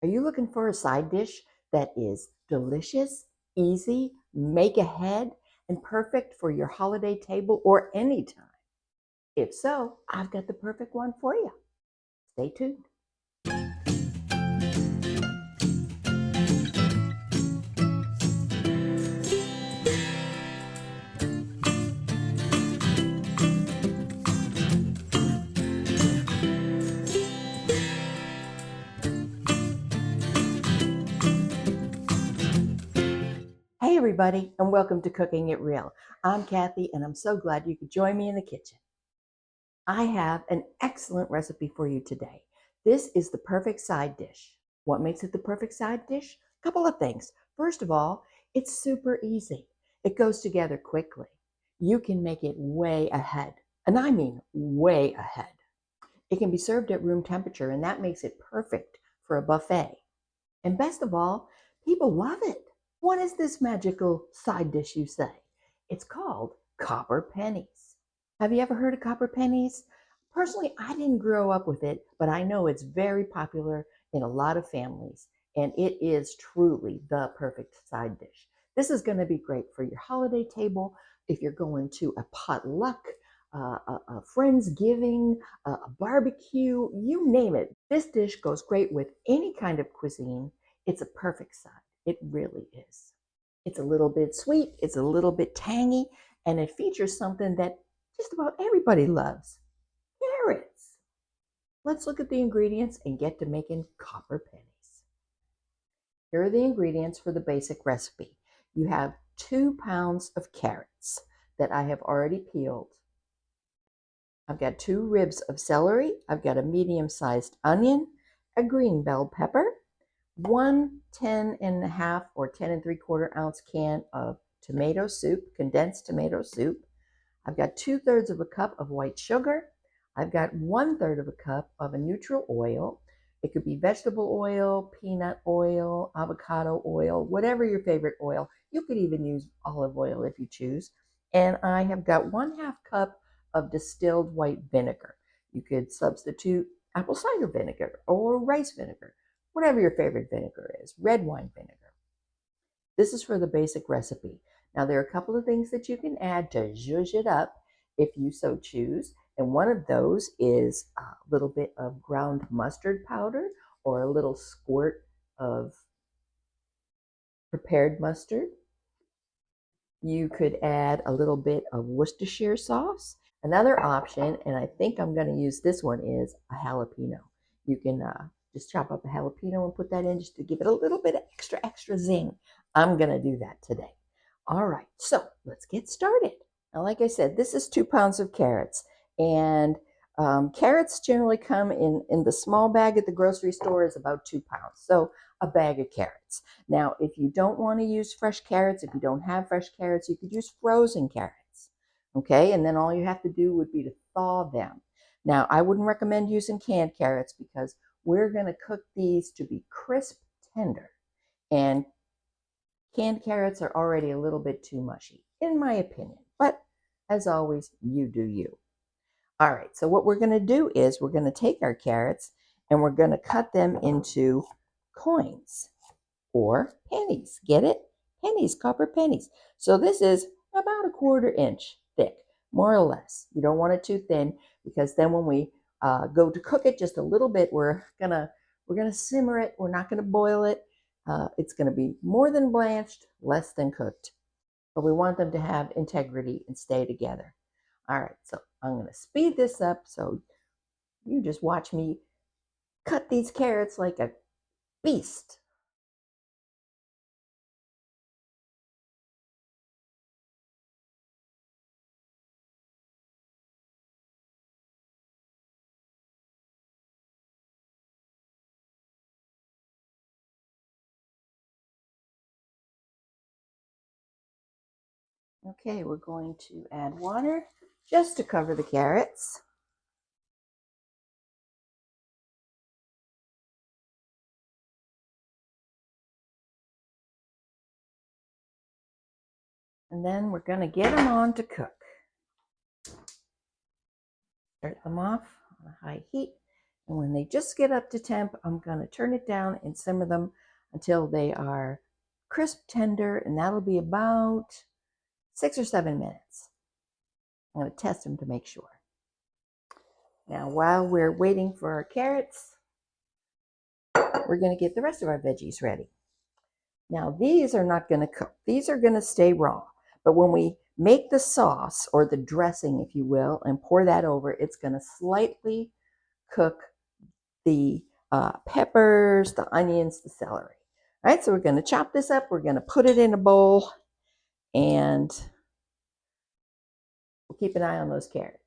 Are you looking for a side dish that is delicious, easy, make ahead, and perfect for your holiday table or anytime? If so, I've got the perfect one for you. Stay tuned. Hey everybody, and welcome to Cooking It Real. I'm Kathy, and I'm so glad you could join me in the kitchen. I have an excellent recipe for you today. This is the perfect side dish. What makes it the perfect side dish? A couple of things. First of all, it's super easy. It goes together quickly. You can make it way ahead, and I mean way ahead. It can be served at room temperature, and that makes it perfect for a buffet. And best of all, people love it. What is this magical side dish, you say? It's called Copper Pennies. Have you ever heard of Copper Pennies? Personally, I didn't grow up with it, but I know it's very popular in a lot of families, and it is truly the perfect side dish. This is going to be great for your holiday table, if you're going to a potluck, a Friendsgiving, a barbecue, you name it. This dish goes great with any kind of cuisine. It's a perfect side. It really is. It's a little bit sweet, it's a little bit tangy, and it features something that just about everybody loves: carrots. Let's look at the ingredients and get to making copper pennies. Here are the ingredients for the basic recipe. You have 2 pounds of carrots that I have already peeled. I've got 2 ribs of celery. I've got a medium-sized onion, a green bell pepper, 1 10.5 or 10 3/4 ounce can of tomato soup, condensed tomato soup. I've got 2/3 of a cup of white sugar. I've got 1/3 of a cup of a neutral oil. It could be vegetable oil, peanut oil, avocado oil, whatever your favorite oil. You could even use olive oil if you choose. And I have got 1/2 cup of distilled white vinegar. You could substitute apple cider vinegar or rice vinegar, whatever your favorite vinegar is, red wine vinegar. This is for the basic recipe. Now, there are a couple of things that you can add to zhuzh it up if you so choose. And one of those is a little bit of ground mustard powder or a little squirt of prepared mustard. You could add a little bit of Worcestershire sauce. Another option, and I think I'm going to use this one, is a jalapeno. You can just chop up a jalapeno and put that in just to give it a little bit of extra zing. I'm going to do that today. All right, so let's get started. Now, like I said, this is 2 pounds of carrots, and carrots generally come in the small bag at the grocery store is about 2 pounds. So a bag of carrots. Now, if you don't want to use fresh carrots, if you don't have fresh carrots, you could use frozen carrots. Okay, and then all you have to do would be to thaw them. Now, I wouldn't recommend using canned carrots because we're going to cook these to be crisp, tender. And canned carrots are already a little bit too mushy, in my opinion. But as always, you do you. All right, so what we're going to do is we're going to take our carrots and we're going to cut them into coins or pennies. Get it? Pennies, copper pennies. So this is about 1/4 inch thick, more or less. You don't want it too thin because then when we go to cook it just a little bit, we're gonna simmer it. We're not gonna boil it. It's gonna be more than blanched, less than cooked. But we want them to have integrity and stay together. All right, so I'm gonna speed this up so you just watch me cut these carrots like a beast. Okay, we're going to add water just to cover the carrots. And then we're going to get them on to cook. Start them off on a high heat And when they just get up to temp, I'm going to turn it down and simmer them until they are crisp tender, and that'll be about 6 or 7 minutes. I'm going to test them to make sure. Now, while we're waiting for our carrots, we're going to get the rest of our veggies ready. Now, these are not going to cook. These are going to stay raw. But when we make the sauce, or the dressing, if you will, and pour that over, it's going to slightly cook the peppers, the onions, the celery. All right, so we're going to chop this up. We're going to put it in a bowl, and we'll keep an eye on those carrots.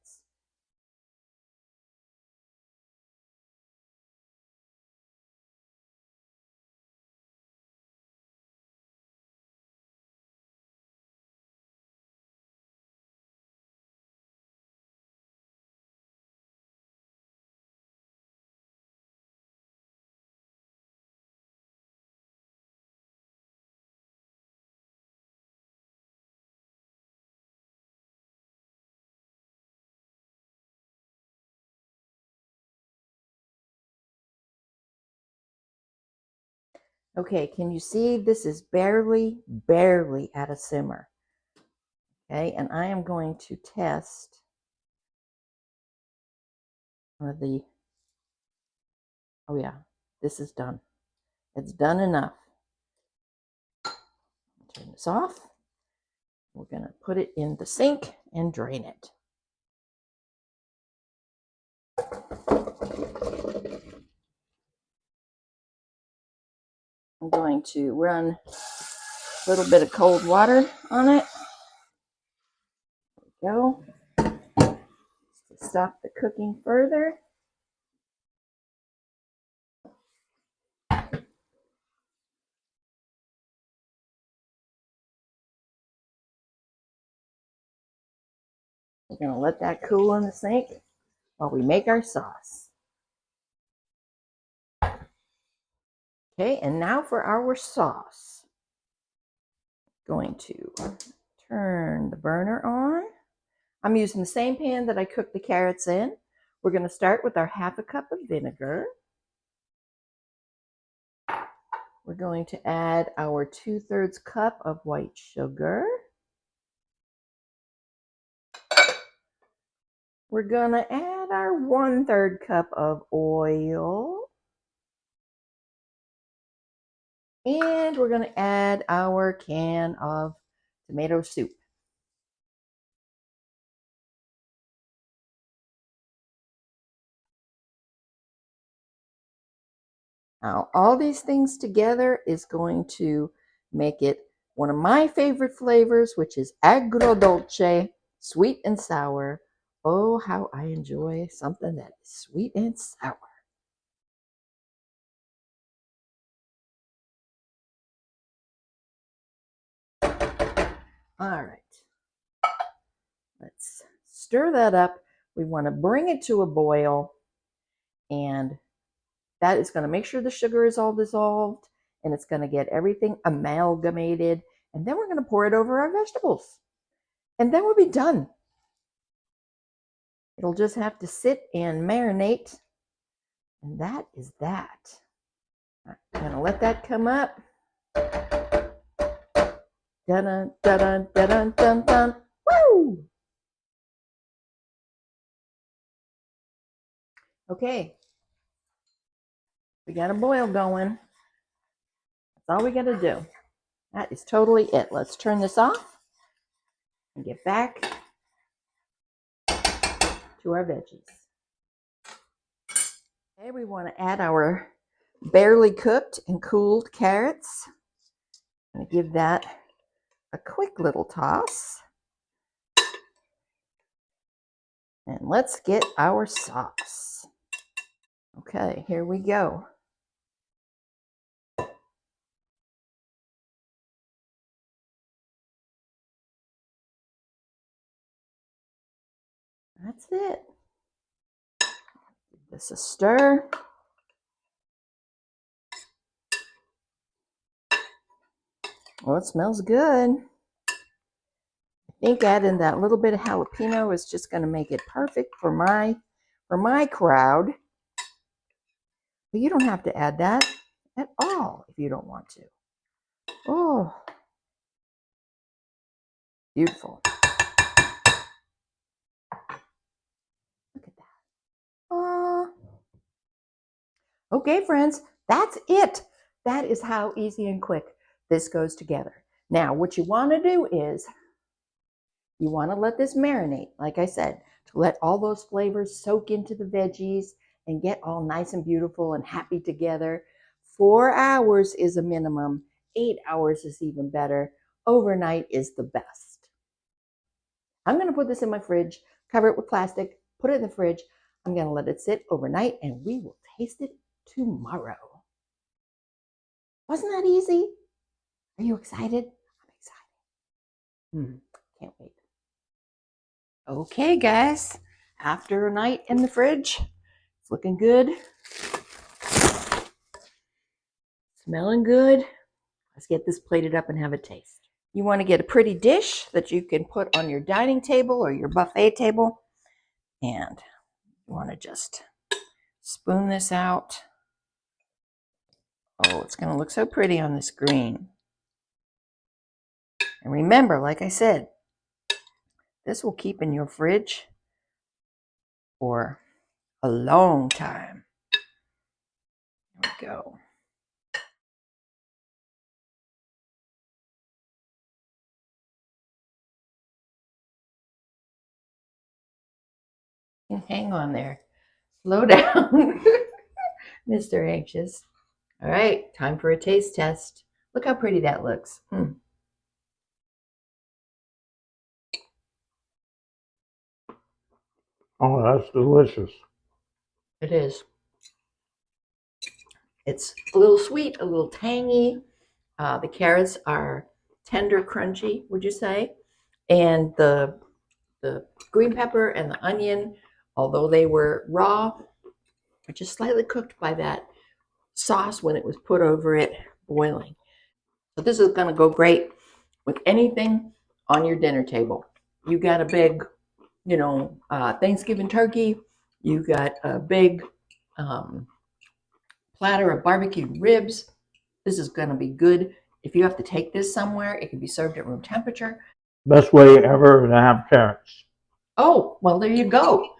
Okay, can you see this is barely at a simmer? Okay, and I am going to test the, oh yeah, this is done. It's done enough. Turn this off. We're going to put it in the sink and drain it. I'm going to run a little bit of cold water on it. There we go. To stop the cooking further. We're going to let that cool in the sink while we make our sauce. Okay, and now for our sauce. Going to turn the burner on. I'm using the same pan that I cooked the carrots in. We're going to start with our 1/2 cup of vinegar. We're going to add our 2/3 cup of white sugar. We're going to add our 1/3 cup of oil. And we're going to add our can of tomato soup. Now, all these things together is going to make it one of my favorite flavors, which is agrodolce, sweet and sour. Oh, how I enjoy something that is sweet and sour. All right. Let's stir that up. We want to bring it to a boil, and that is going to make sure the sugar is all dissolved, and it's going to get everything amalgamated. And then we're going to pour it over our vegetables. And then we'll be done. It'll just have to sit and marinate. And that is that. I'm going to let that come up. Dun dun dun dun dun dun dun. Woo! Okay. We got a boil going. That's all we got to do. That is totally it. Let's turn this off and get back to our veggies. Okay, we want to add our barely cooked and cooled carrots. I'm going to give that a quick little toss. And let's get our sauce. Okay, here we go. That's it. Give this a stir. Well, it smells good. I think adding that little bit of jalapeno is just going to make it perfect for my crowd. But you don't have to add that at all if you don't want to. Oh, beautiful. Look at that. Okay, friends, that's it. That is how easy and quick this goes together. Now, what you want to do is you want to let this marinate, like I said, to let all those flavors soak into the veggies and get all nice and beautiful and happy together. 4 hours is a minimum. 8 hours is even better. Overnight is the best. I'm going to put this in my fridge, cover it with plastic, put it in the fridge. I'm going to let it sit overnight and we will taste it tomorrow. Wasn't that easy? Are you excited? I'm excited. Can't wait. Okay, guys, after a night in the fridge, it's looking good. Smelling good. Let's get this plated up and have a taste. You want to get a pretty dish that you can put on your dining table or your buffet table. And you want to just spoon this out. Oh, it's going to look so pretty on this green. And remember, like I said, this will keep in your fridge for a long time. There we go. Hang on there. Slow down, Mr. Anxious. All right, time for a taste test. Look how pretty that looks. Oh, that's delicious. It is. It's a little sweet, a little tangy. The carrots are tender, crunchy, would you say? And the green pepper and the onion, although they were raw, are just slightly cooked by that sauce when it was put over it boiling. So this is going to go great with anything on your dinner table. You got a big, Thanksgiving turkey. You got a big platter of barbecued ribs. This is going to be good. If you have to take this somewhere, it can be served at room temperature. Best way ever to have carrots. Oh, well, there you go.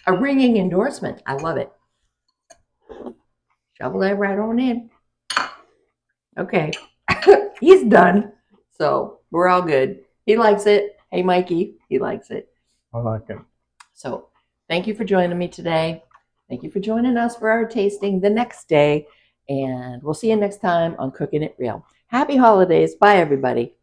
A ringing endorsement. I love it. Shovel that right on in. Okay. He's done. So we're all good. He likes it. Hey, Mikey, he likes it. I like it. So thank you for joining me today. Thank you for joining us for our tasting the next day. And we'll see you next time on Cooking It Real. Happy holidays. Bye, everybody.